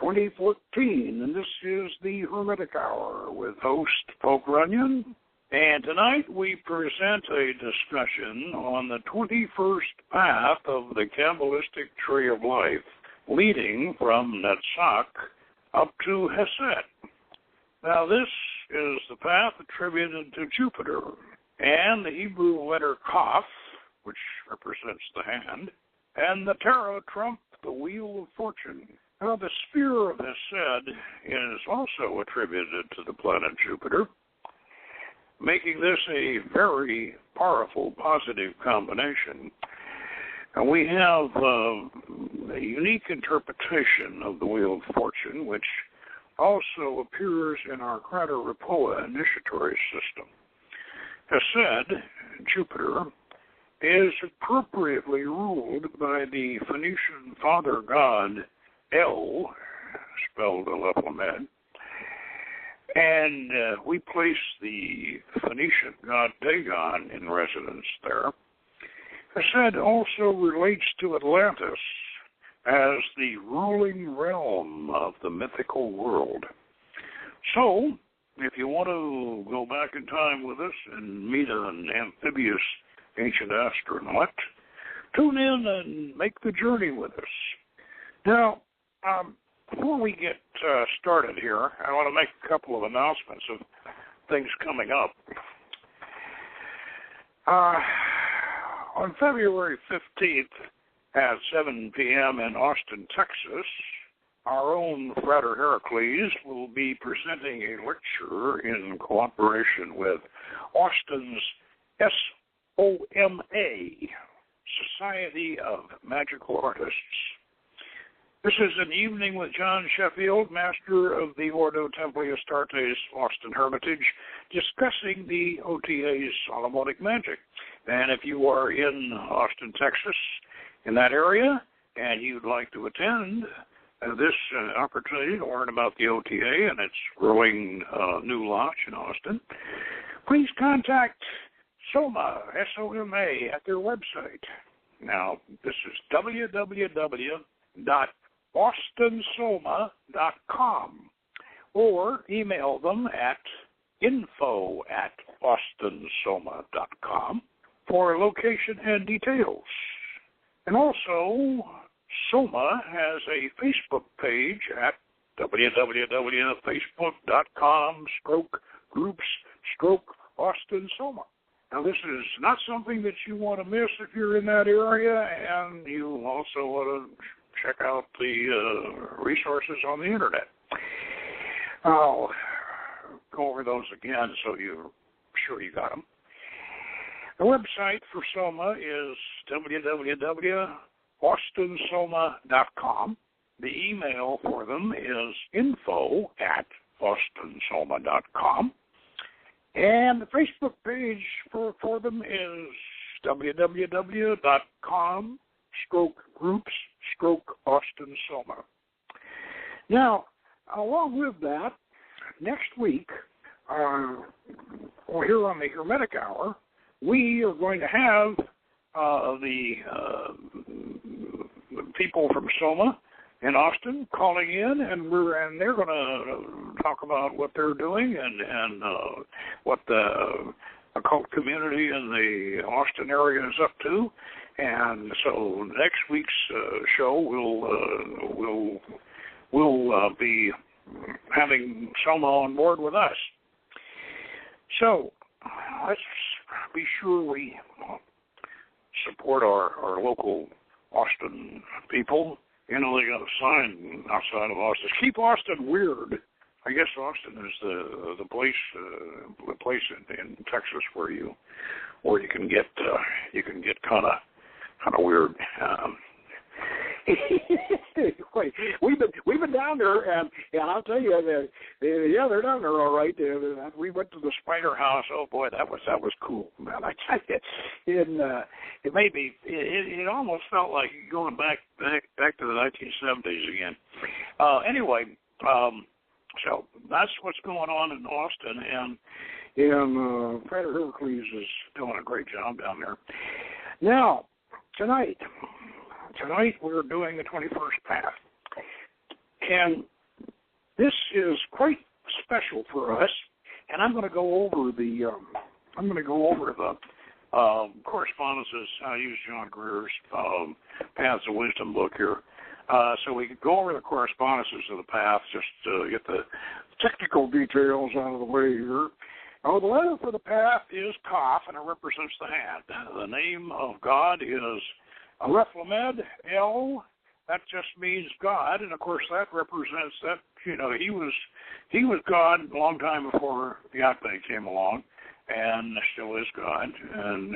2014, and this is the Hermetic Hour with host Poke Runyon. And tonight we present a discussion on the 21st path of the Kabbalistic Tree of Life, leading from Netzach up to Hesed. Now this is the path attributed to Jupiter, and the Hebrew letter Kaf, which represents the hand, and the Terra trump the Wheel of Fortune. Now the sphere of Hesed is also attributed to the planet Jupiter, making this a very powerful positive combination. And we have a unique interpretation of the Wheel of Fortune, which also appears in our Krater-Rapua initiatory system. Hesed, Jupiter, is appropriately ruled by the Phoenician father god El, spelled Aleph-Lamed, and we place the Phoenician god Dagon in residence there. Hesed also relates to Atlantis as the ruling realm of the mythical world. So, if you want to go back in time with us and meet an amphibious ancient astronaut, tune in and make the journey with us. Now, before we get started here, I want to make a couple of announcements of things coming up. On February 15th at 7 p.m. in Austin, Texas, our own Frater Heracles will be presenting a lecture in cooperation with Austin's SOMA, Society of Magical Artists. This is an evening with John Sheffield, master of the Ordo Templi Astartes Austin Hermitage, discussing the OTA's Solomonic magic. And if you are in Austin, Texas, in that area, and you'd like to attend this opportunity to learn about the OTA and its growing new launch in Austin, please contact SOMA, S-O-M-A, at their website. Now, this is www.austonsoma.com, or email them at info@austonsoma.com for location and details. And also, SOMA has a Facebook page at www.facebook.com/groups/Austin Soma. Now, this is not something that you want to miss if you're in that area, and you also want to check out the resources on the Internet. I'll go over those again so you're sure you got them. The website for SOMA is www.austonsoma.com. The email for them is info@austonsoma.com. And the Facebook page for them is www.com/groups/Austin-Soma. Now, along with that, next week, here on the Hermetic Hour, we are going to have the people from SOMA in Austin calling in, and they're going to talk about what they're doing and what the occult community in the Austin area is up to. And so next week's show we'll be having SOMA on board with us. So let's be sure we support our local Austin people. You know, they got a sign outside of Austin. Keep Austin weird. I guess Austin is the place in Texas where you can get kind of weird. We've been down there, and I'll tell you, they're down there all right. We went to the Spider House. Oh boy, that was cool, man. I tell you, it made me. It almost felt like going back to the 1970s again. Anyway, so that's what's going on in Austin, and Frater Heracles is doing a great job down there. Now, tonight we're doing the 21st path. And this is quite special for us, and I'm going to go over the correspondences. I use John Greer's Paths of Wisdom book here. So we could go over the correspondences of the path, just to get the technical details out of the way here. The letter for the path is Kaf, and it represents the hand. The name of God is Aleph-Lamed, El. That just means God, and of course that represents that, he was God a long time before Yahweh came along, and still is God, and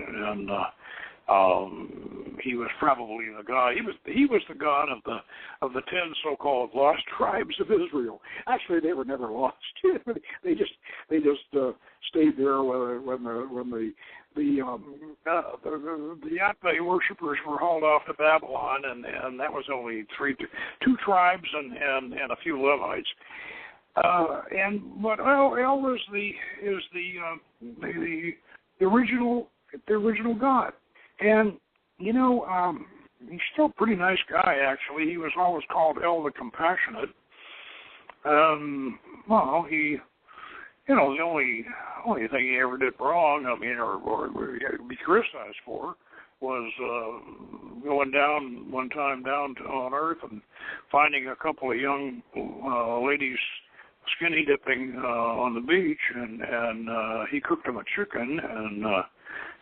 he was probably the God. He was the God of the 10 so-called lost tribes of Israel. Actually, they were never lost. they just stayed there when the Yahweh worshippers were hauled off to Babylon, and that was only two tribes and a few Levites. But El is the original God. And, he's still a pretty nice guy, actually. He was always called El the Compassionate. The only thing he ever did wrong, or be criticized for, was going down one time on Earth and finding a couple of young ladies skinny dipping on the beach, and he cooked them a chicken and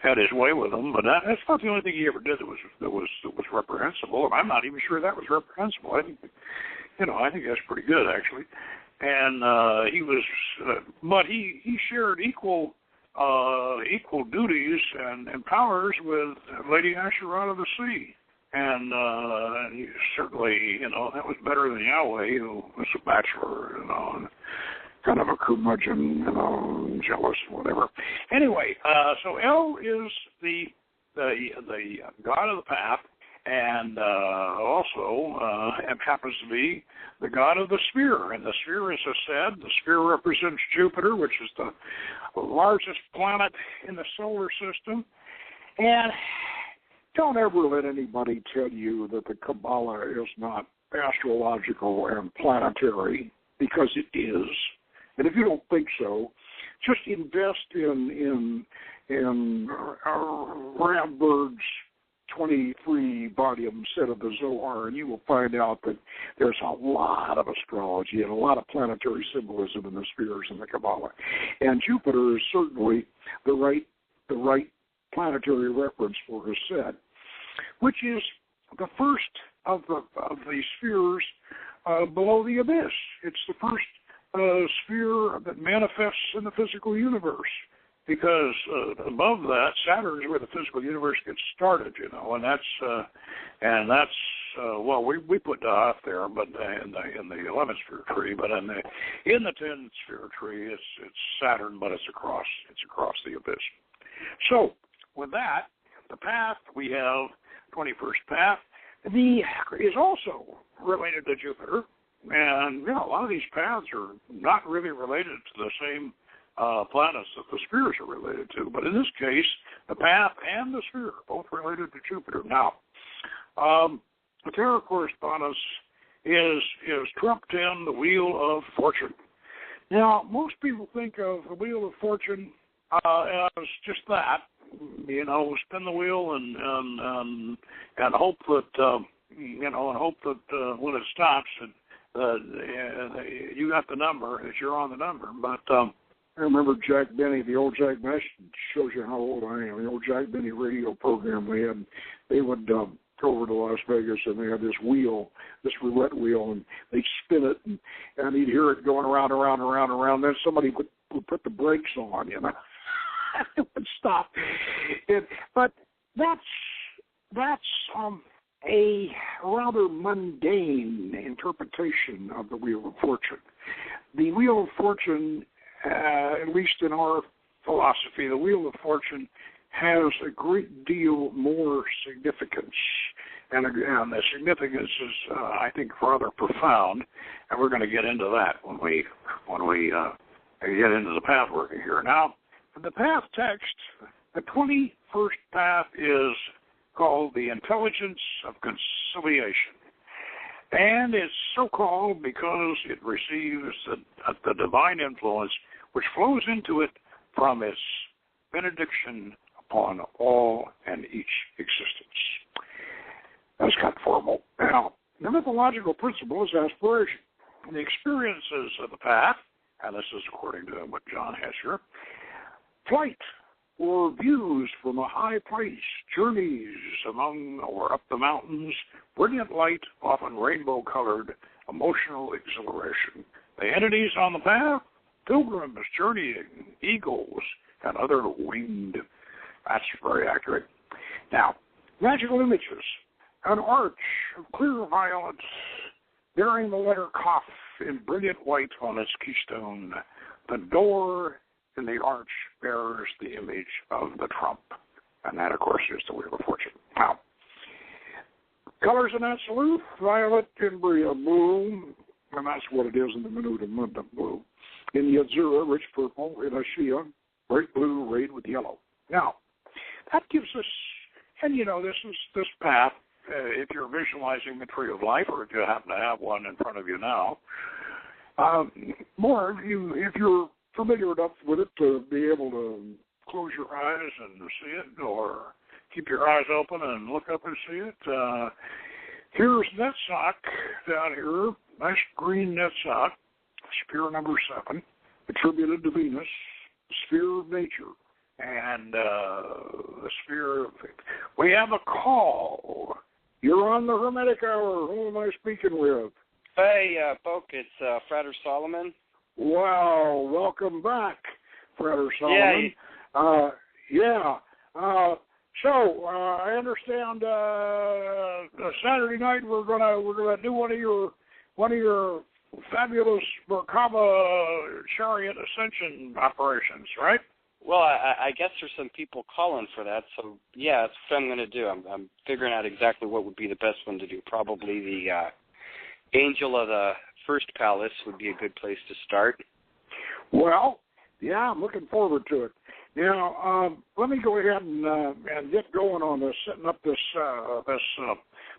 had his way with them. But that's not the only thing he ever did that was reprehensible. I'm not even sure that was reprehensible. I think that's pretty good, actually. And but he shared equal duties and powers with Lady Asherah of the Sea. And he certainly, that was better than Yahweh, who was a bachelor, and kind of a curmudgeon, jealous, whatever. Anyway, so El is the God of the path, and also happens to be the God of the sphere. And the sphere, as I said, the sphere represents Jupiter, which is the largest planet in the solar system. And don't ever let anybody tell you that the Kabbalah is not astrological and planetary, because it is. And if you don't think so, just invest in Ramberg's 23-volume set of the Zohar, and you will find out that there's a lot of astrology and a lot of planetary symbolism in the spheres in the Kabbalah. And Jupiter is certainly the right planetary reference for his set, which is the first of the spheres below the abyss. It's the first sphere that manifests in the physical universe, because above that, Saturn is where the physical universe gets started, and that's well, we put Da'ath there, but in the 11th sphere tree, but in the 10th sphere tree, it's Saturn, but it's across the abyss. So with that, the path we have, 21st path, is also related to Jupiter, and a lot of these paths are not really related to the same planets that the spheres are related to, but in this case, the path and the sphere are both related to Jupiter. Now, the tarot correspondence is Trump 10, the Wheel of Fortune. Now, most people think of the Wheel of Fortune as just that, spin the wheel and hope that when it stops, you got the number, that you're on the number. But I remember Jack Benny, the old Jack Benny, shows you how old I am. The old Jack Benny radio program they would go over to Las Vegas, and they had this wheel, this roulette wheel, and they'd spin it, and he'd hear it going around, then somebody would put the brakes on, it would stop. But that's a rather mundane interpretation of the Wheel of Fortune. The Wheel of Fortune, at least in our philosophy, the Wheel of Fortune has a great deal more significance, and the significance is, I think, rather profound, and we're going to get into that when we get into the path working here. Now, the path text, the 21st path is called the Intelligence of Conciliation. And it's so called because it receives the divine influence which flows into it from its benediction upon all and each existence. That's kind of formal. Now, the mythological principle is aspiration. The experiences of the path, and this is according to what John has here, flight or views from a high place, journeys among or up the mountains, brilliant light, often rainbow-colored, emotional exhilaration. The entities on the path, pilgrims journeying, eagles, and other winged. That's very accurate. Now, magical images. An arch of clear violet bearing the letter Kaf in brilliant white on its keystone. The door in the arch bears the image of the trump. And that, of course, is the Wheel of Fortune. Now, colors in that salute, violet, Imbria, blue, and that's what it is in the Minuta Munda blue. In Yadzura, rich purple. In Ashia, bright blue, red with yellow. Now, that gives us, and this path, if you're visualizing the Tree of Life, or if you happen to have one in front of you now, if you're familiar enough with it to be able to close your eyes and see it, or keep your eyes open and look up and see it. Here's net sock down here, nice green net sock, sphere number 7, attributed to Venus, sphere of nature, and the sphere of... We have a call. You're on the Hermetic Hour. Who am I speaking with? Hey, Poke, it's Frater Solomon. Wow, welcome back, Frater Solomon. So I understand Saturday night we're gonna do one of your fabulous Merkaba chariot ascension operations, right? Well, I guess there's some people calling for that, so yeah, that's what I'm going to do. I'm figuring out exactly what would be the best one to do. Probably the Angel of the First Palace would be a good place to start. Well, yeah, I'm looking forward to it. Now, let me go ahead and get going on this, setting up this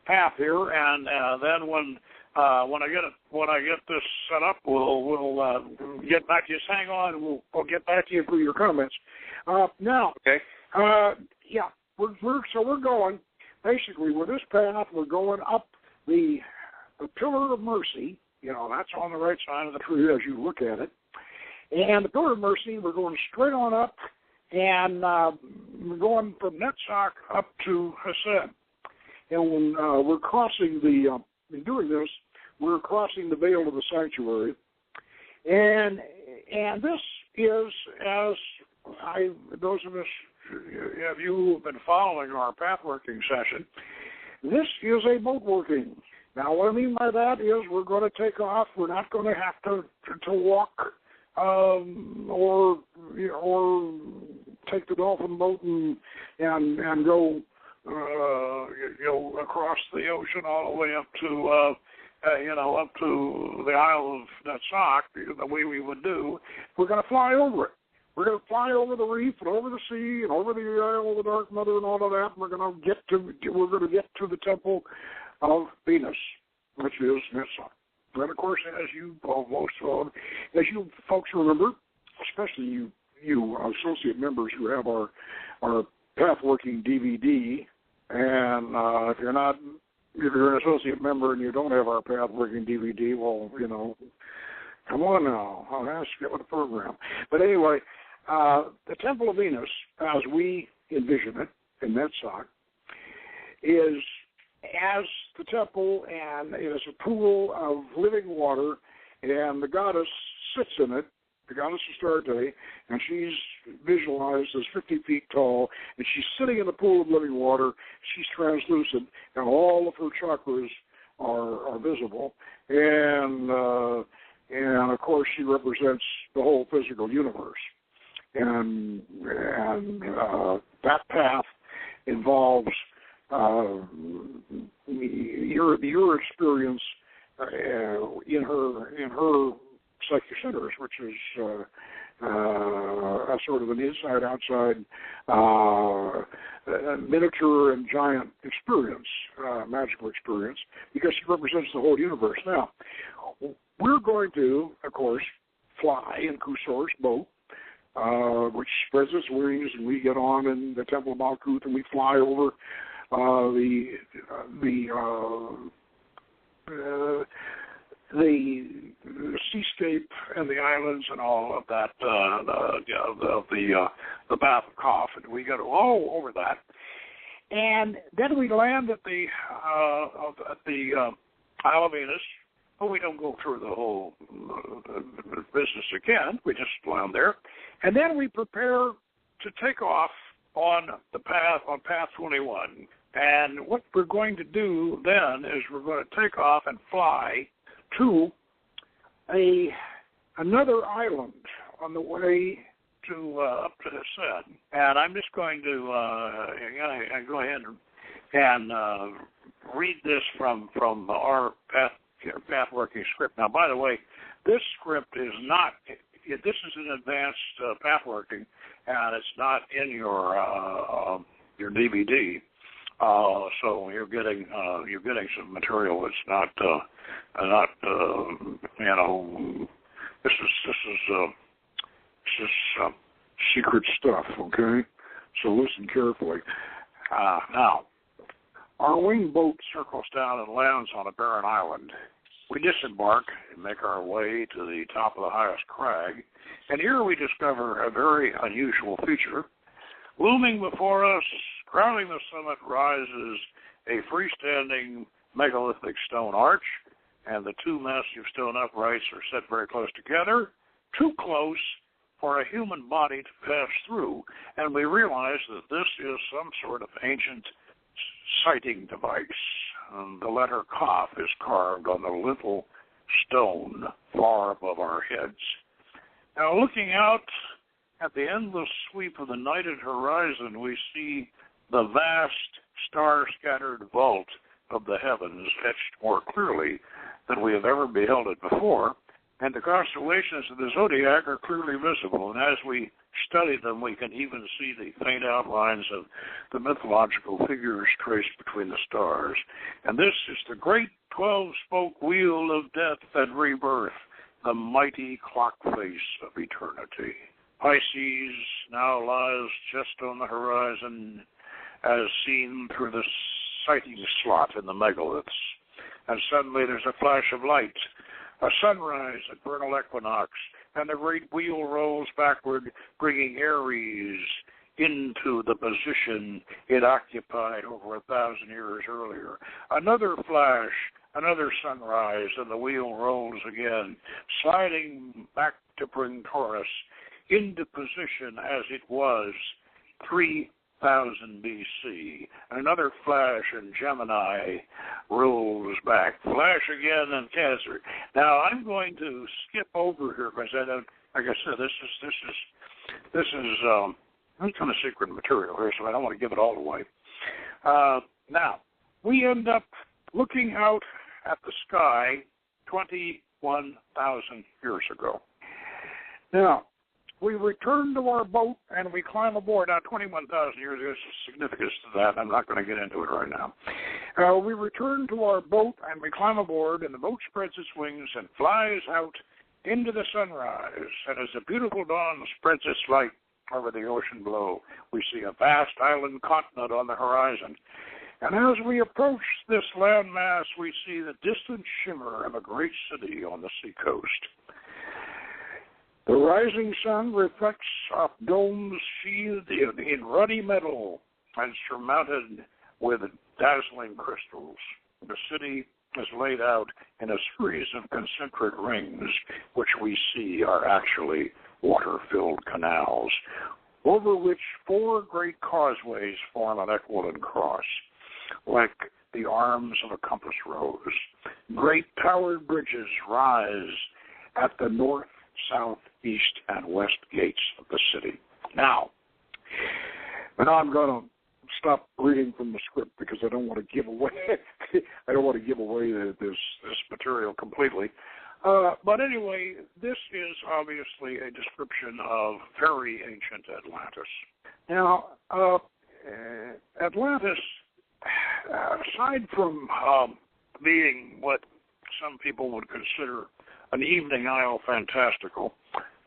path here, and then when I get this set up, we'll get back to you. Just hang on, we'll get back to you for your comments. Now, okay. Yeah, we're going basically with this path. We're going up the Pillar of Mercy. That's on the right side of the tree as you look at it. And the Pillar of Mercy, we're going straight on up, and we're going from Netzach up to Hased. And when we're crossing in doing this, we're crossing the veil of the sanctuary. And this is, as those of us, if you have been following our pathworking session, this is a boat working. Now, what I mean by that is we're going to take off. We're not going to have to walk or take the dolphin boat and go across the ocean all the way up to up to the Isle of Netzach, the way we would do. We're going to fly over it. We're going to fly over the reef and over the sea and over the Isle of the Dark Mother and all of that. And we're going to get to the temple of Venus, which is Netzach. And of course, as you folks remember, especially you associate members who have our pathworking DVD, and if you're an associate member and you don't have our pathworking DVD, well, come on now, I'll ask you with the program. But anyway, the Temple of Venus, as we envision it in Netzach, is as the temple, and it is a pool of living water, and the goddess sits in it, the goddess Astarte, and she's visualized as 50 feet tall, and she's sitting in the pool of living water. She's translucent, and all of her chakras are visible, and of course she represents the whole physical universe, and that path involves your experience in her psychic centers, which is a sort of an inside-outside miniature and giant experience, magical experience, because it represents the whole universe. Now, we're going to, of course, fly in Kusor's boat, which spreads its wings, and we get on in the Temple of Malkuth, and we fly over the seascape and the islands and all of that, the Bath of Koth, and we go all over that, and then we land at the Isle of Venus. Well, we don't go through the whole business again. We just land there, and then we prepare to take off on Path 21. And what we're going to do then is we're going to take off and fly to another island on the way to up to the sun. And I'm just going to go ahead and read this from our path working script. Now, by the way, this script is not. This is an advanced path working, and it's not in your DVD. So you're getting some material that's not this is secret stuff. Okay, so listen carefully. Now, our winged boat circles down and lands on a barren island. We disembark and make our way to the top of the highest crag, and here we discover a very unusual feature. Looming before us, crowning the summit, rises a freestanding megalithic stone arch, and the two massive stone uprights are set very close together, too close for a human body to pass through, and we realize that this is some sort of ancient sighting device. The letter Koth is carved on the little stone far above our heads. Now, looking out at the endless sweep of the nighted horizon, we see the vast star-scattered vault of the heavens etched more clearly than we have ever beheld it before, and the constellations of the zodiac are clearly visible, and as we study them, we can even see the faint outlines of the mythological figures traced between the stars. And this is the great 12-spoke wheel of death and rebirth, the mighty clock face of eternity. Pisces now lies just on the horizon, as seen through the sighting slot in the megaliths. And suddenly there's a flash of light, a sunrise at vernal equinox, and the great wheel rolls backward, bringing Aries into the position it occupied over 1,000 years earlier. Another flash, another sunrise, and the wheel rolls again, sliding back to bring Taurus into position as it was 3,000 BC. Another flash, and Gemini rolls back. Flash again, and Cancer. Now, I'm going to skip over here because I don't, like I said, this is kind of secret material here, so I don't want to give it all away. Now, we end up looking out at the sky 21,000 years ago. Now, we return to our boat and we climb aboard. Now, 21,000 years, there's significance to that. I'm not going to get into it right now. We return to our boat and we climb aboard, and the boat spreads its wings and flies out into the sunrise. And as the beautiful dawn spreads its light over the ocean below, we see a vast island continent on the horizon. And as we approach this landmass, we see the distant shimmer of a great city on the seacoast. The rising sun reflects off domes sheathed in ruddy metal and surmounted with dazzling crystals. The city is laid out in a series of concentric rings, which we see are actually water-filled canals, over which 4 great causeways form an equivalent cross, like the arms of a compass rose. Great towered bridges rise at the north, south, east, and west gates of the city. Now I'm going to stop reading from the script because I don't want to give away. I don't want to give away this material completely. But anyway, this is obviously a description of very ancient Atlantis. Now, Atlantis, aside from being what some people would consider an evening isle fantastical,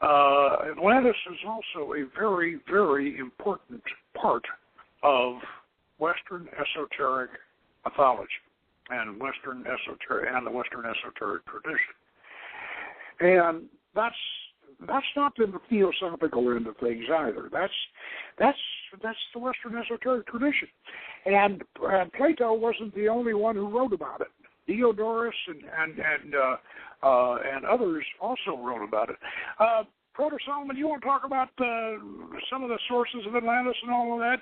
Atlantis is also a very, very important part of Western esoteric mythology and the Western esoteric tradition. And that's not in the theosophical end of things either. That's the Western esoteric tradition. And Plato wasn't the only one who wrote about it. Diodorus and others also wrote about it. Proto Solomon, you want to talk about some of the sources of Atlantis and all of that?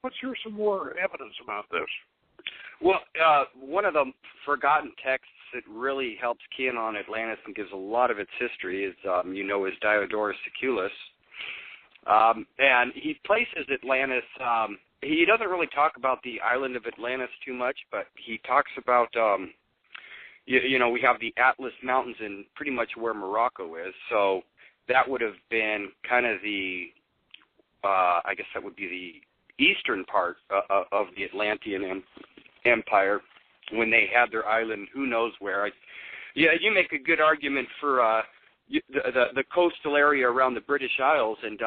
Let's hear some more evidence about this. Well, one of the forgotten texts that really helps key in on Atlantis and gives a lot of its history is Diodorus Siculus. And he places Atlantis, he doesn't really talk about the island of Atlantis too much, but he talks about, we have the Atlas Mountains in pretty much where Morocco is, so that would have been kind of I guess that would be the eastern part of the Atlantean Empire when they had their island, who knows where. You make a good argument for the coastal area around the British Isles, and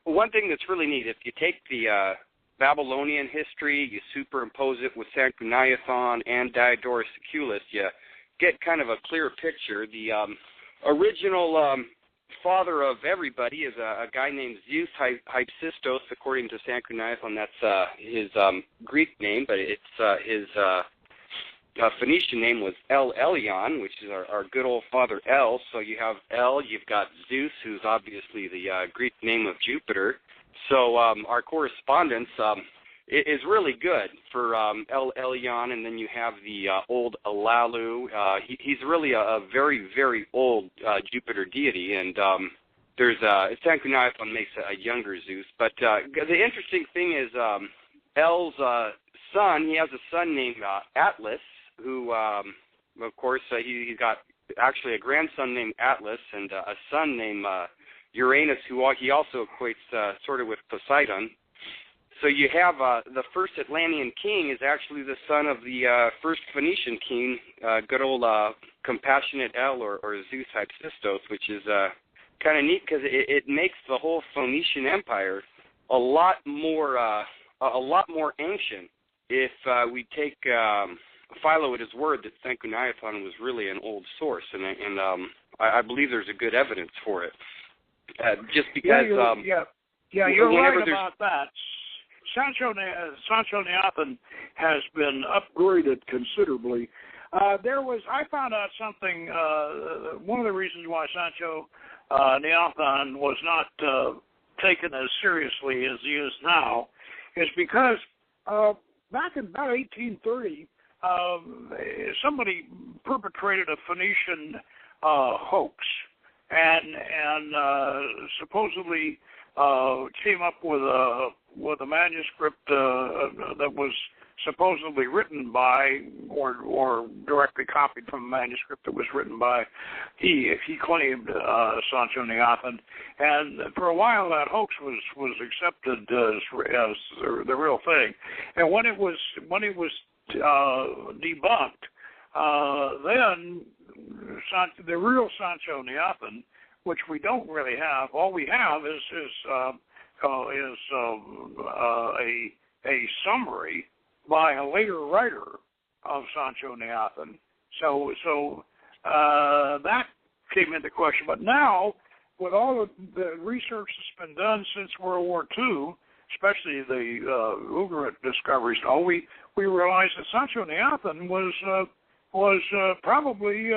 one thing that's really neat, if you take the Babylonian history, you superimpose it with Sanchuniathon and Diodorus Siculus, you get kind of a clear picture. The original father of everybody is a guy named Zeus Hypsistos, according to Sanchuniathon. That's his Greek name, but it's his Phoenician name was El Elyon, which is our good old father El. So you have El, you've got Zeus, who's obviously the Greek name of Jupiter. So our correspondence is really good for El Elyon, and then you have the old Alalu. He's really a very, very old Jupiter deity, and there's Sanchuniathon makes a younger Zeus. But the interesting thing is El's son, he has a son named Atlas, who, of course, he's got actually a grandson named Atlas and a son named Uranus, who he also equates sort of with Poseidon. So you have the first Atlantean king is actually the son of the first Phoenician king, good old compassionate El or Zeus Hypsistos, which is kind of neat because it makes the whole Phoenician Empire a lot more ancient if we take Philo at his word that Sanchuniathon was really an old source, and I believe there's a good evidence for it. Just because, you're right about that. Sanchuniathon has been upgraded considerably. I found out something. One of the reasons why Sanchuniathon was not taken as seriously as he is now is because back in about 1830. Somebody perpetrated a Phoenician hoax and supposedly came up with a manuscript that was supposedly written by or directly copied from a manuscript that was written by he claimed Sanchuniathon, and for a while that hoax was accepted as the real thing, and when it was debunked, then the real Sanchuniathon, which we don't really have, all we have is a summary by a later writer of Sanchuniathon. So that came into question. But now, with all of the research that's been done since World War II, especially the Ugarit discoveries, we realized that Sanchuniathon was probably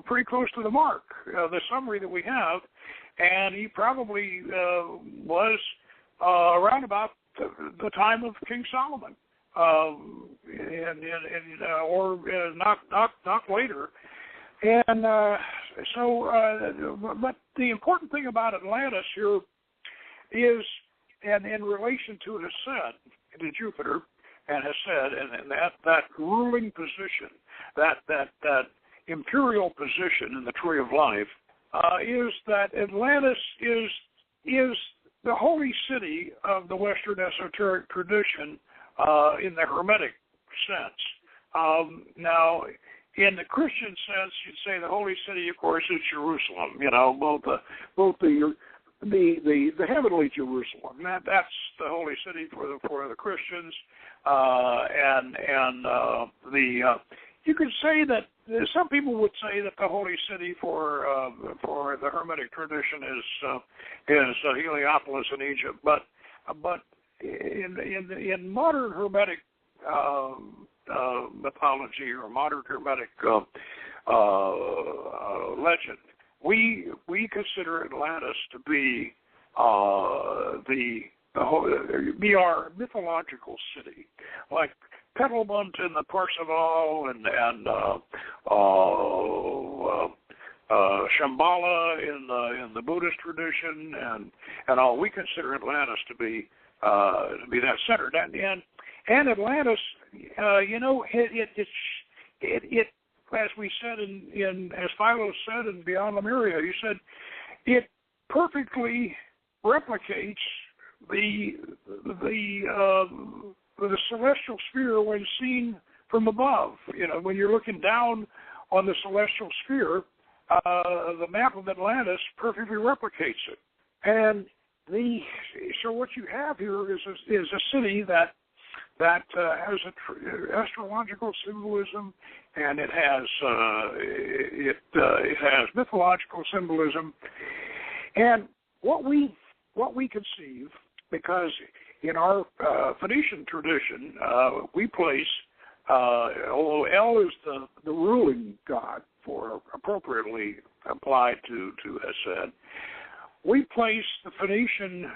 pretty close to the mark, the summary that we have, and he probably was around about the time of King Solomon, or not later. And but the important thing about Atlantis here is, and in relation to his ascent to Jupiter, and has said, and that ruling position, that imperial position in the tree of life, is that Atlantis is the holy city of the Western esoteric tradition in the Hermetic sense. Now, in the Christian sense, you'd say the holy city, of course, is Jerusalem. Both the heavenly Jerusalem. That's the holy city for the Christians, you could say that some people would say that the holy city for the Hermetic tradition is Heliopolis in Egypt, but in modern Hermetic mythology or modern Hermetic legend, we consider Atlantis to be be our mythological city, like Petalbut in the Parzival and Shambhala in the Buddhist tradition and all. We consider Atlantis to be that center. And Atlantis, it as we said as Philo said in Beyond Lemuria, he said it perfectly replicates the celestial sphere when seen from above. When you're looking down on the celestial sphere, the map of Atlantis perfectly replicates it. And so what you have here is a city that has astrological symbolism, and it has mythological symbolism, and what we conceive, because in our Phoenician tradition we place, although El is the ruling god, for appropriately applied to Hesed, we place the Phoenician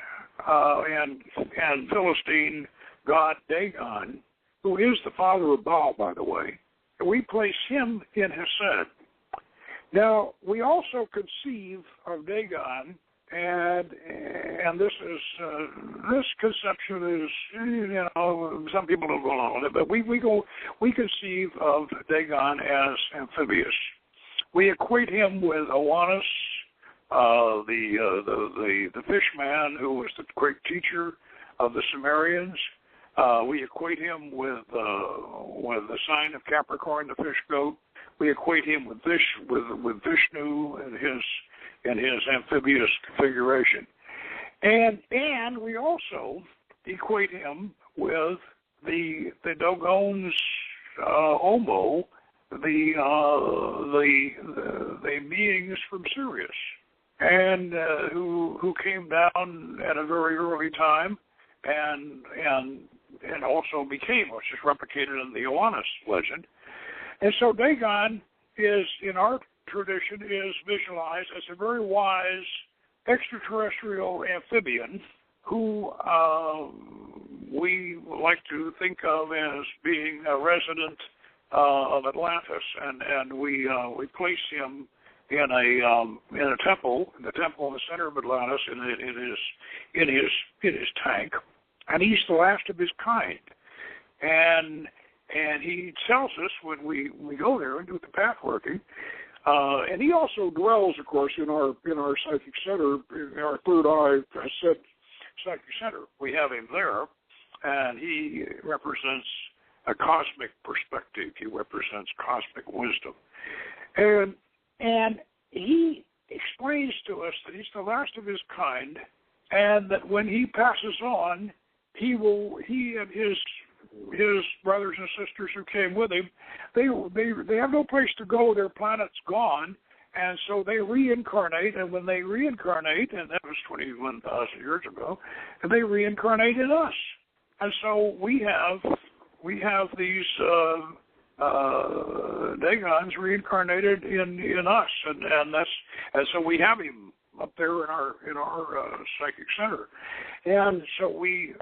and Philistine god Dagon, who is the father of Baal, by the way, we place him in Hesed. Now, we also conceive of Dagon, and this conception is, some people don't go along with it, but we conceive of Dagon as amphibious. We equate him with Oannes, the fish man who was the great teacher of the Sumerians. We equate him with the sign of Capricorn, the fish goat. We equate him with Vishnu and his amphibious configuration, and we also equate him with the Dogon's Omo, the beings from Sirius, and who came down at a very early time, and also became, which is replicated in the Oannes legend. And so Dagon is, in our tradition, is visualized as a very wise extraterrestrial amphibian who we like to think of as being a resident of Atlantis, and we place him in a temple, in the temple in the center of Atlantis, in his tank, and he's the last of his kind, and he tells us when we go there and do the path working, and he also dwells, of course, in our psychic center, in our third eye psychic center. We have him there, and he represents a cosmic perspective. He represents cosmic wisdom, and he explains to us that he's the last of his kind, and that when he passes on, he and his brothers and sisters who came with him, they have no place to go. Their planet's gone, and so they reincarnate. And when they reincarnate, and that was 21,000 years ago, and they reincarnate in us. And so we have these Dagons reincarnated in us, and so we have him up there in our psychic center. And so we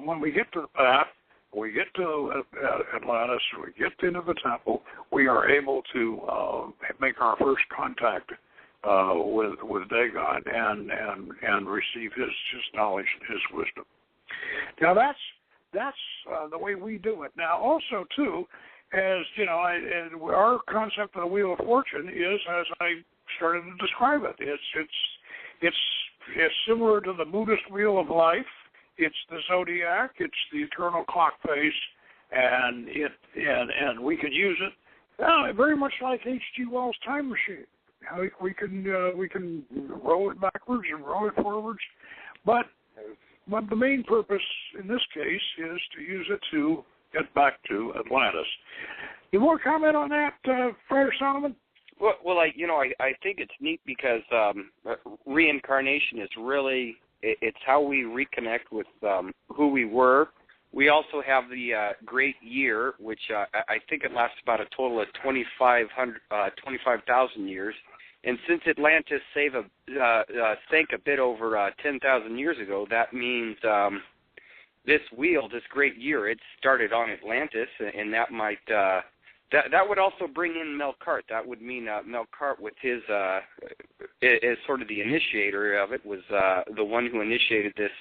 when we get to the path, we get to Atlantis, we get into the temple, we are able to make our first contact with Dagon and receive his knowledge and his wisdom. Now that's the way we do it. Now, also, too, as you know, our concept of the Wheel of Fortune is, as I started to describe it, it's similar to the Buddhist Wheel of Life. It's the zodiac. It's the eternal clock face, and we can use it very much like H.G. Wells' time machine. We can roll it backwards and roll it forwards, but the main purpose in this case is to use it to get back to Atlantis. You want to comment on that, Friar Solomon? Well, I think it's neat because reincarnation is really, it's how we reconnect with who we were. We also have the Great Year, which I think it lasts about a total of 25,000 years. And since Atlantis sank a bit over 10,000 years ago, that means this wheel, this Great Year, it started on Atlantis, and that might that would also bring in Melkart. That would mean Melkart, with his as sort of the initiator of it, was the one who initiated this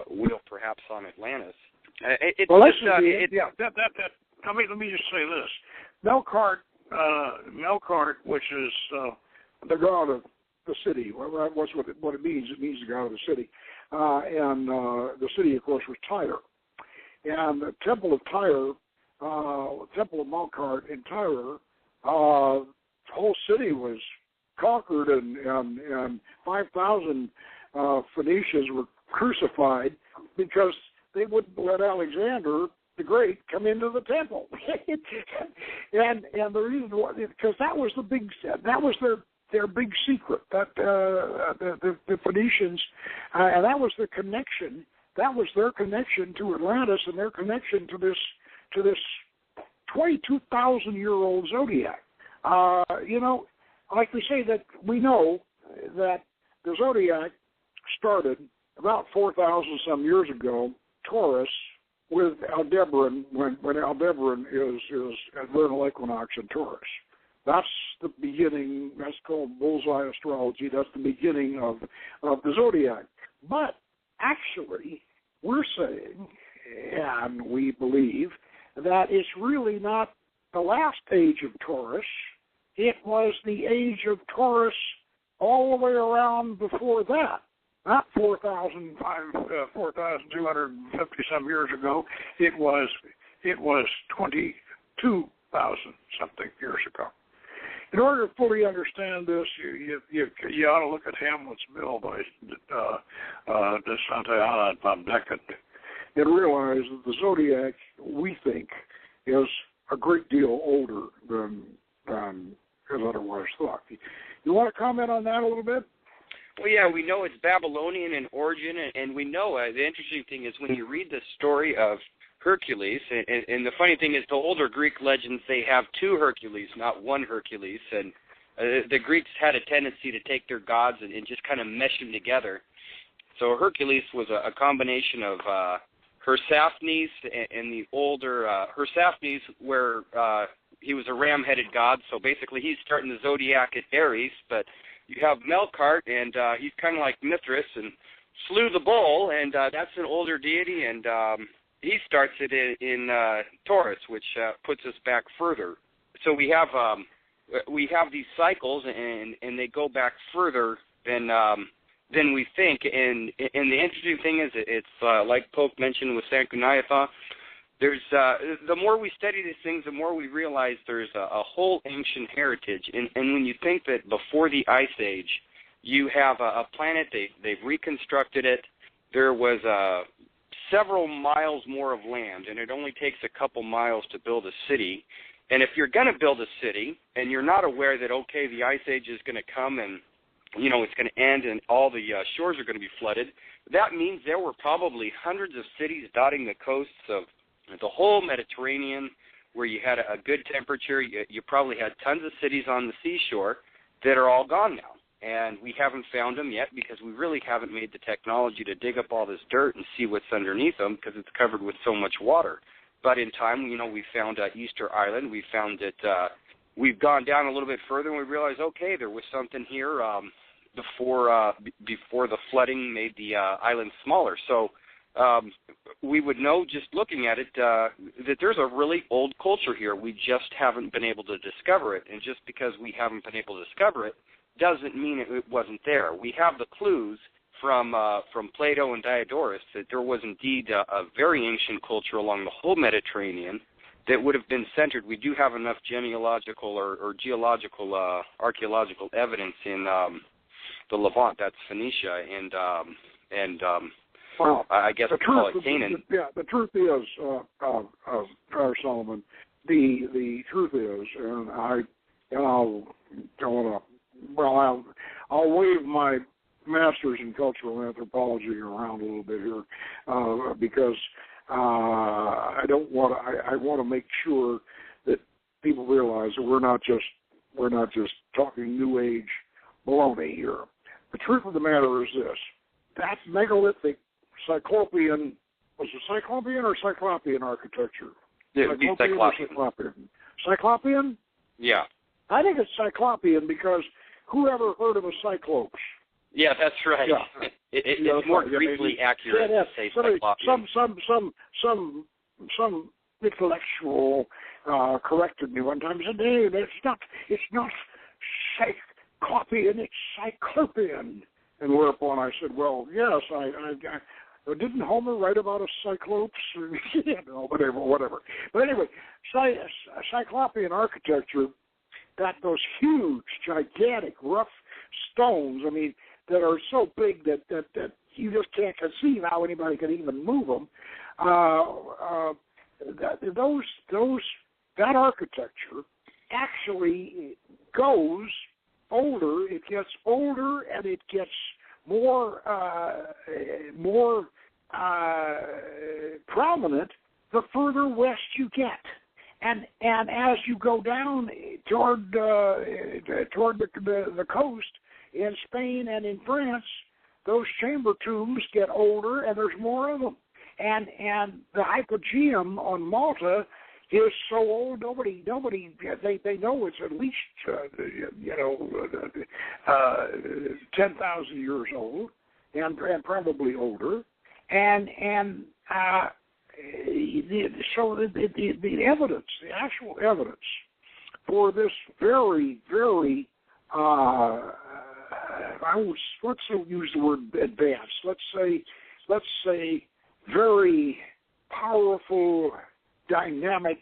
wheel, perhaps on Atlantis. Let me just say this: Melkart, which is the god of the city. Well, that's what it means. It means the god of the city. And the city, of course, was Tyre. And the Temple of Tyre, Temple of Melkart in Tyre, the whole city was conquered, and 5,000 Phoenicians were crucified because they wouldn't let Alexander the Great come into the temple. and the reason why, because that was their big secret, that the Phoenicians, and that was their connection. That was their connection to Atlantis, and their connection to this 22,000-year-old zodiac. Like we say, that we know that the zodiac started about 4,000 some years ago, Taurus, with Aldebaran, when Aldebaran is at vernal equinox in Taurus. That's the beginning. That's called bullseye astrology. That's the beginning of the zodiac. But actually, we're saying, and we believe, that it's really not the last age of Taurus. It was the age of Taurus all the way around before that. Not 4,250 some years ago. It was 22,000 something years ago. In order to fully understand this, you ought to look at Hamlet's Mill by de Santayana and Van Decken, and realize that the zodiac, we think, is a great deal older than is otherwise thought. You want to comment on that a little bit? Well, yeah, we know it's Babylonian in origin, and we know the interesting thing is when you read the story of Hercules, and the funny thing is the older Greek legends, they have two Hercules, not one Hercules, and the Greeks had a tendency to take their gods and just kind of mesh them together. So Hercules was a combination of Hersapnes and the older Hersapnes, where he was a ram-headed god, so basically he's starting the zodiac at Aries, but you have Melkart, and he's kind of like Mithras, and slew the bull, and that's an older deity, and he starts it in Taurus, which puts us back further. So we have these cycles, and they go back further than we think. And the interesting thing is, it's like Pope mentioned with Sanchuniathon. There's the more we study these things, the more we realize there's a whole ancient heritage. And when you think that before the Ice Age, you have a planet, they've reconstructed it. There was several miles more of land, and it only takes a couple miles to build a city. And if you're going to build a city, and you're not aware that, okay, the Ice Age is going to come and, it's going to end and all the shores are going to be flooded, that means there were probably hundreds of cities dotting the coasts of the whole Mediterranean where you had a good temperature. You probably had tons of cities on the seashore that are all gone now. And we haven't found them yet because we really haven't made the technology to dig up all this dirt and see what's underneath them because it's covered with so much water. But in time, we found Easter Island. We found that we've gone down a little bit further and we realized, okay, there was something here before the flooding made the island smaller. So we would know just looking at it that there's a really old culture here. We just haven't been able to discover it. And just because we haven't been able to discover it doesn't mean it wasn't there. We have the clues from Plato and Diodorus that there was indeed a very ancient culture along the whole Mediterranean that would have been centered. We do have enough genealogical or geological, archaeological evidence in the Levant, that's Phoenicia, and well, I guess we call it Canaan. The truth is, Solomon, the truth is, and I'll go on I'll wave my master's in cultural anthropology around a little bit here, because I want to make sure that people realize that we're not just talking New Age baloney here. The truth of the matter is this: that megalithic Cyclopean, was it Cyclopean or Cyclopean architecture? Yeah, it would be Cyclopean. Cyclopean? Yeah. I think it's Cyclopean because whoever heard of a Cyclops? Yeah, that's right. Yeah. It's more Greekly accurate to say Cyclopean. Some intellectual corrected me one time and said, "Hey, it's not Cyclopean, it's Cyclopean." And whereupon I said, "Well, yes, I didn't Homer write about a Cyclops?" Whatever. But anyway, Cyclopean architecture, those huge, gigantic, rough stones, that are so big that you just can't conceive how anybody could even move them. That architecture actually goes older. It gets older and it gets more prominent the further west you get. And as you go down toward the coast in Spain and in France, those chamber tombs get older and there's more of them. And the hypogeum on Malta is so old, nobody they know it's at least 10,000 years old and probably older. So the evidence, the actual evidence for this very, very, let's use the word advanced. Let's say very powerful, dynamic,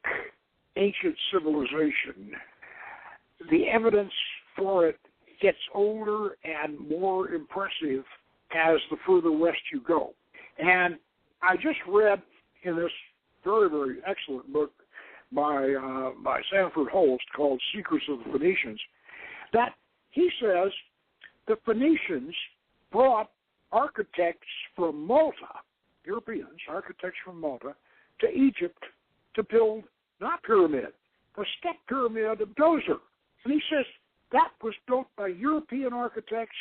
ancient civilization. The evidence for it gets older and more impressive as the further west you go. And I just read in this very, very excellent book by Sanford Holst called Secrets of the Phoenicians, that he says the Phoenicians brought architects from Malta, Europeans, architects from Malta, to Egypt to build, not pyramid, the step pyramid of Djoser. And he says that was built by European architects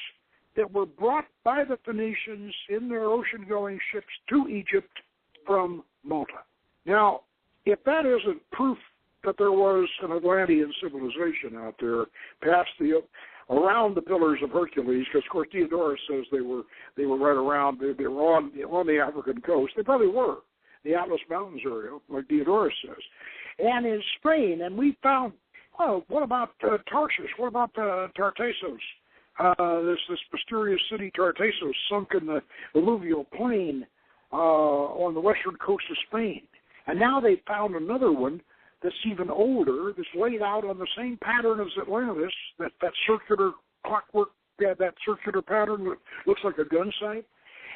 that were brought by the Phoenicians in their ocean-going ships to Egypt from Malta. Now, if that isn't proof that there was an Atlantean civilization out there around the Pillars of Hercules, because of course Diodorus says they were right around, they were on the African coast. They probably were, the Atlas Mountains area, like Diodorus says, and in Spain. And we found, well, what about Tarshish? What about Tartessos? This mysterious city Tartessos, sunk in the alluvial plain on the western coast of Spain. And now they found another one that's even older, that's laid out on the same pattern as Atlantis, that circular clockwork, that circular pattern that looks like a gun sight.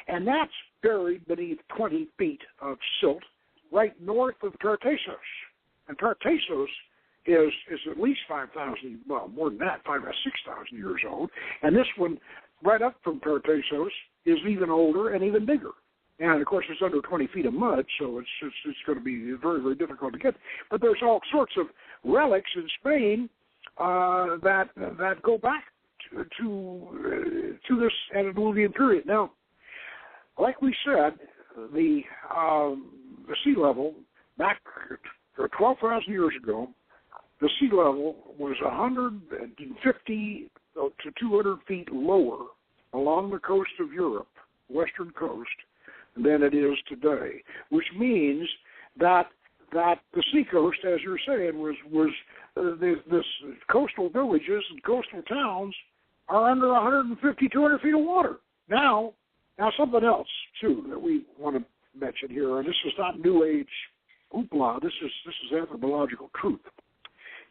And that's buried beneath 20 feet of silt right north of Tartessos. And Tartessos is at least 5,000, well, more than that, 5,000 or 6,000 years old. And this one, right up from Tartessos, is even older and even bigger. And, of course, it's under 20 feet of mud, so it's going to be very, very difficult to get. But there's all sorts of relics in Spain that go back to this antediluvian period. Now, like we said, the sea level back 12,000 years ago, the sea level was 150 to 200 feet lower along the coast of Europe, western coast, than it is today, which means that the seacoast, as you're saying, was this coastal villages and coastal towns are under 150, 200 feet of water. Now something else, too, that we want to mention here, and this is not New Age hoopla, this is anthropological truth.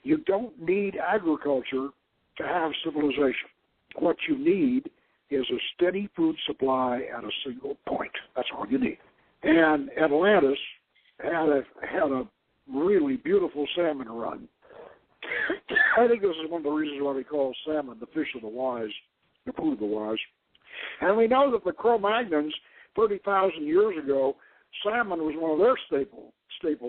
You don't need agriculture to have civilization. What you need is a steady food supply at a single point. That's all you need. And Atlantis had a really beautiful salmon run. I think this is one of the reasons why we call salmon the fish of the wise, the food of the wise. And we know that the Cro-Magnons, 30,000 years ago, salmon was one of their staple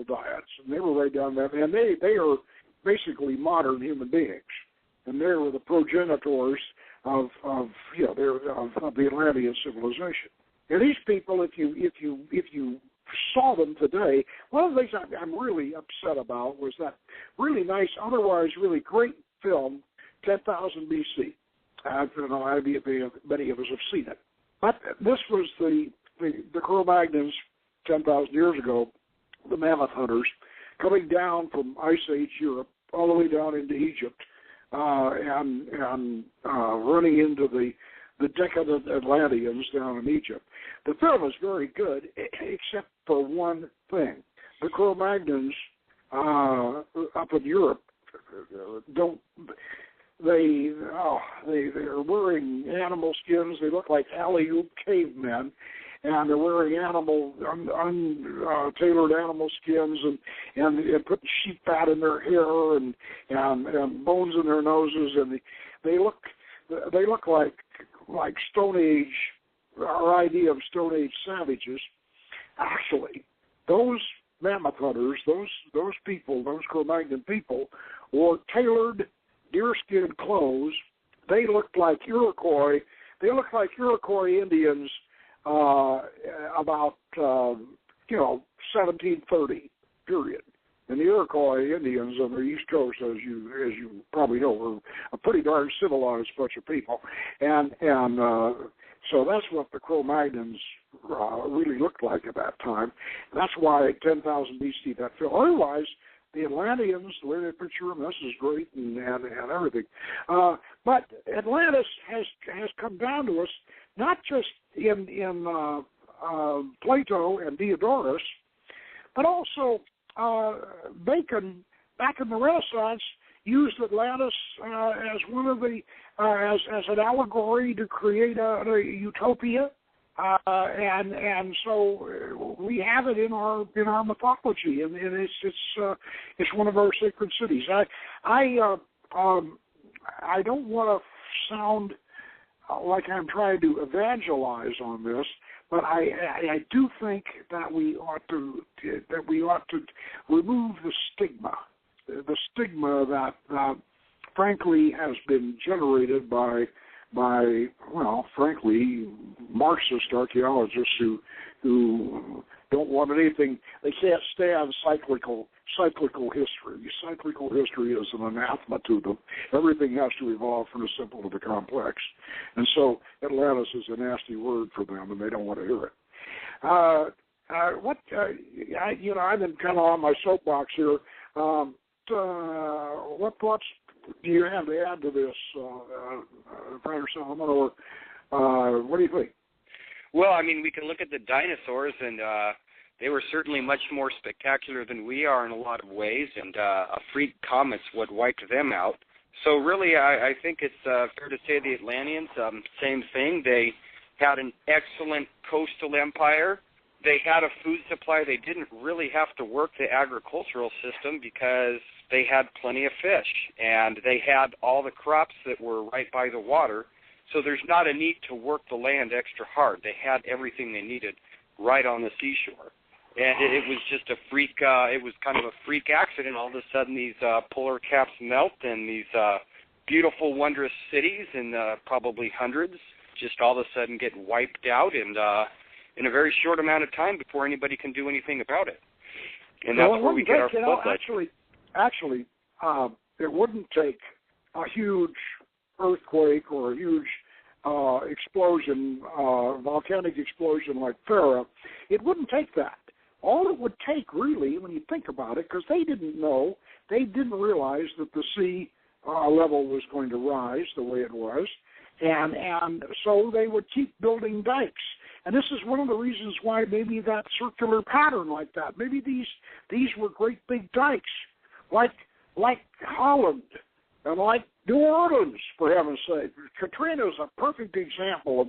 diets, and they were right down there. And they are basically modern human beings, and they were the progenitors of the Atlantean civilization. And these people, if you saw them today, one of the things I'm really upset about was that really nice, otherwise really great film, 10,000 BC. I don't know how many of us have seen it. But this was the Cro-Magnons 10,000 years ago, the mammoth hunters, coming down from Ice Age Europe all the way down into Egypt and running into the decadent Atlanteans down in Egypt. The film is very good, except for one thing. The Cro-Magnons up in Europe they're wearing animal skins. They look like alley-oop cavemen, and they're wearing tailored animal skins and putting sheep fat in their hair and bones in their noses, and they look like Stone Age, our idea of Stone Age savages. Actually, those mammoth hunters, those people, those Cro-Magnon people, wore tailored deerskin clothes. They looked like Iroquois. They looked like Iroquois Indians about 1730 period. And the Iroquois Indians on the East Coast, as you probably know, were a pretty darn civilized bunch of people, and so that's what the Cro-Magnons really looked like at that time. And that's why 10,000 BC that film. Otherwise, the Atlanteans, the way they picture them, this is great and everything. But Atlantis has come down to us not just in Plato and Diodorus, but also Bacon, back in the Renaissance, used Atlantis as one of the as an allegory to create a utopia, and so we have it in our mythology, and it's one of our sacred cities. I don't want to sound like I'm trying to evangelize on this, but I do think that we ought to remove the stigma that frankly has been generated by frankly Marxist archaeologists who don't want anything. They can't stand cyclical history. Cyclical history is an anathema to them. Everything has to evolve from the simple to the complex, and so Atlantis is a nasty word for them, and they don't want to hear it. I've been kind of on my soapbox here. What thoughts do you have to add to this, Dr. Solomon, or what do you think? Well, I mean, we can look at the dinosaurs, and they were certainly much more spectacular than we are in a lot of ways, and a freak comet's what wiped them out. So really, I think it's fair to say the Atlanteans, same thing. They had an excellent coastal empire. They had a food supply. They didn't really have to work the agricultural system because they had plenty of fish, and they had all the crops that were right by the water. So there's not a need to work the land extra hard. They had everything they needed right on the seashore. And it was just a freak, it was kind of a freak accident. All of a sudden these polar caps melt, and these beautiful, wondrous cities, and probably hundreds, just all of a sudden get wiped out, and in a very short amount of time before anybody can do anything about it. And that's where we get our floodlights. Actually, it wouldn't take a huge earthquake or a huge explosion, volcanic explosion like Farah, it wouldn't take that. All it would take, really, when you think about it, because they didn't know, they didn't realize that the sea level was going to rise the way it was, and so they would keep building dikes. And this is one of the reasons why maybe that circular pattern like that, maybe these were great big dikes, like Holland and like New Orleans, for heaven's sake. Katrina is a perfect example of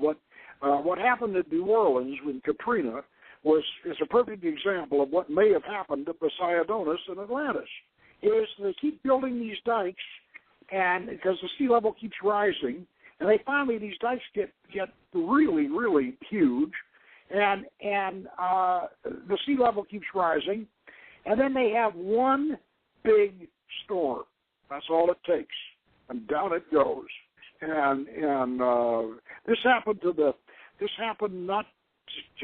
what happened at New Orleans when Katrina is a perfect example of what may have happened at Poseidonis and Atlantis. Is they keep building these dikes, and because the sea level keeps rising, and these dikes get really, really huge, and the sea level keeps rising, and then they have one big storm. That's all it takes, and down it goes. And this happened not.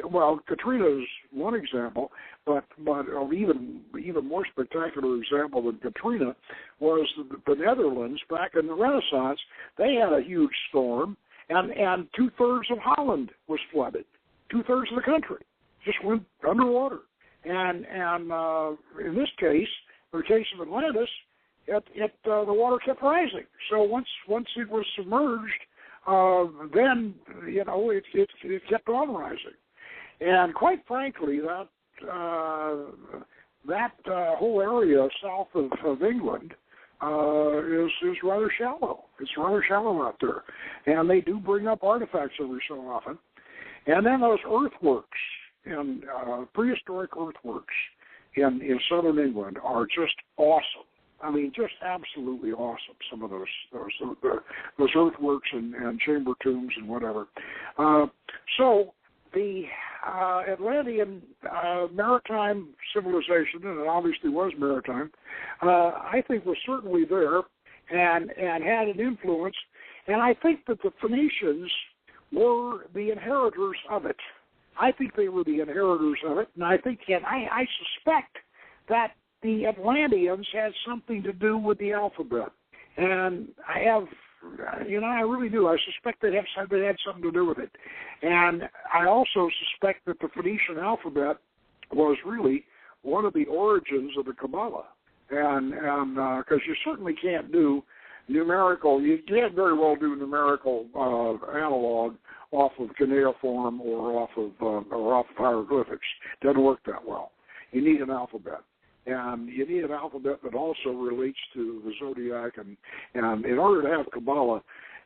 Well, Katrina is one example, but even more spectacular example than Katrina was the Netherlands back in the Renaissance. They had a huge storm, and 2/3 of Holland was flooded. 2/3 of the country just went underwater. And in this case, the case of Atlantis, the water kept rising. So once it was submerged, then it kept on rising, and quite frankly, that whole area south of England is rather shallow. It's rather shallow out there, and they do bring up artifacts every so often. And then those earthworks, and prehistoric earthworks in southern England are just awesome. I mean, just absolutely awesome. Some of those earthworks and chamber tombs and whatever. So the Atlantean maritime civilization, and it obviously was maritime, I think was certainly there and had an influence. And I think that the Phoenicians were the inheritors of it. I think they were the inheritors of it, and I suspect that the Atlanteans had something to do with the alphabet. And I really do. I suspect they had something to do with it. And I also suspect that the Phoenician alphabet was really one of the origins of the Kabbalah. And because you certainly can't do numerical, you can't very well do numerical analog off of cuneiform or off of hieroglyphics. Doesn't work that well. You need an alphabet. And you need an alphabet that also relates to the zodiac, and in order to have Kabbalah,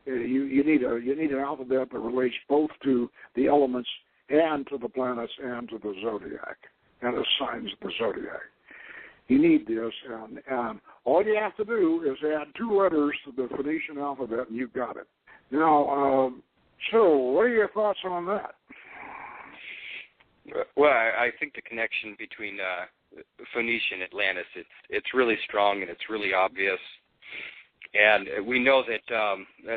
you need an alphabet that relates both to the elements and to the planets and to the zodiac and the signs of the zodiac. You need this, and all you have to do is add 2 letters to the Phoenician alphabet, and you've got it. Now, so what are your thoughts on that? Well, I think the connection between Phoenician and Atlantis, it's really strong and it's really obvious. And we know that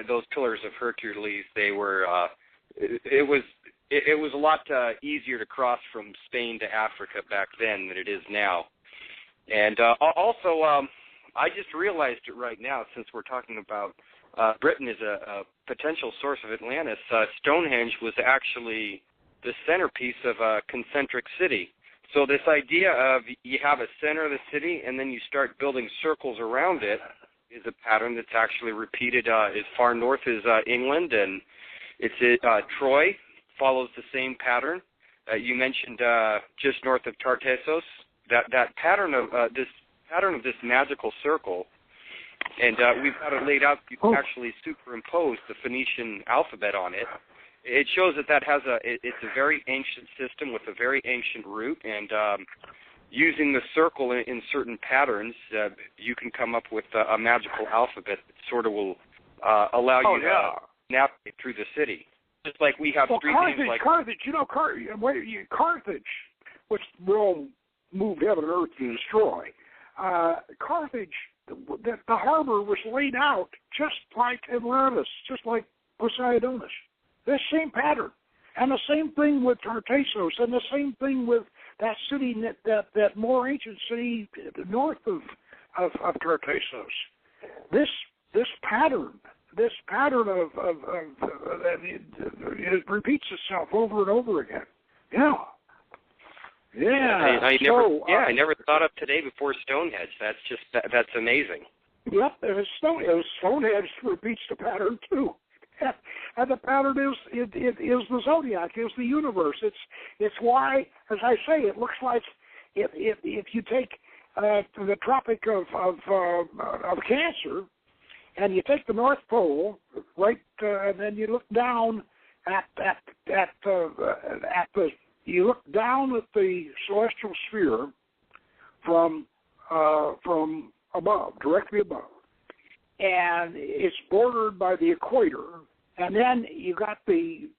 those pillars of Hercules, they were it was a lot easier to cross from Spain to Africa back then than it is now. And also, I just realized it right now, since we're talking about Britain as a potential source of Atlantis. Stonehenge was actually the centerpiece of a concentric city. So this idea of you have a center of the city and then you start building circles around it is a pattern that's actually repeated as far north as England, and it's Troy follows the same pattern. You mentioned just north of Tartessos, that pattern of this magical circle, and we've got it laid out. You can actually superimpose the Phoenician alphabet on it. It shows that has it's a very ancient system with a very ancient root, and using the circle in certain patterns, you can come up with a magical alphabet that sort of will allow you to navigate through the city. Just like we have street names like Carthage. Carthage, which Rome moved heaven and earth to destroy. Carthage, the harbor was laid out just like Atlantis, just like Poseidonis. The same pattern, and the same thing with Tartessos, and the same thing with that city, that more ancient city north of Tartessos. This pattern, this pattern of it repeats itself over and over again. Yeah. Yeah. I never thought of today before Stonehenge. That's amazing. Yep, and Stonehenge repeats the pattern too. And the pattern is the zodiac, is the universe. It's why, as I say, it looks like if you take the Tropic of Cancer, and you take the North Pole, right, and then you look down at the celestial sphere from above, directly above, and it's bordered by the equator, and then you got the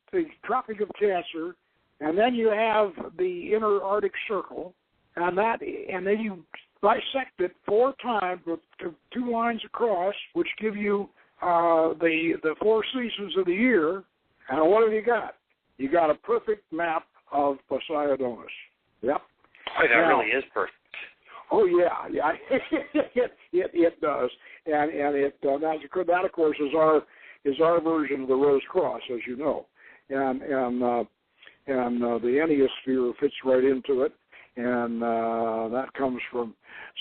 Tropic of Cancer, and then you have the inner Arctic Circle, and then you bisect it 4 times with 2 lines across, which give you the 4 seasons of the year. And what have you got? You got a perfect map of Poseidonis. Yep. Oh, that really is perfect. Oh yeah. It does, and that of course is our version of the Rose Cross, as you know, and the Enneosphere fits right into it, and that comes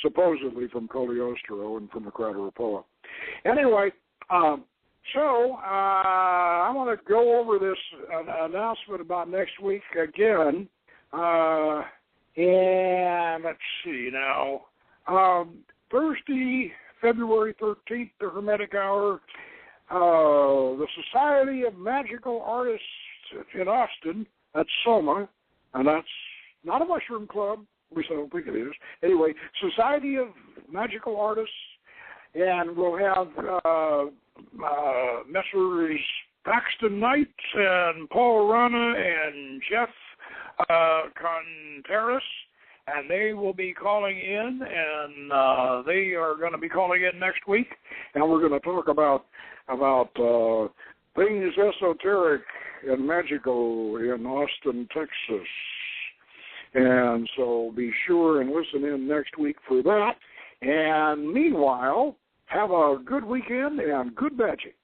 supposedly from Cagliostro and from the Crateropoa. Anyway, so I want to go over this announcement about next week again. And let's see now. Thursday, February 13th, the Hermetic Hour, the Society of Magical Artists in Austin, that's SOMA, and that's not a mushroom club, at least I don't think it is. Anyway, Society of Magical Artists, and we'll have Messrs. Paxton Knight and Paul Rana and Jeff Contreras, and they will be calling in, and they are going to be calling in next week, and we're going to talk about things esoteric and magical in Austin, Texas. And so be sure and listen in next week for that. And meanwhile, have a good weekend and good magic.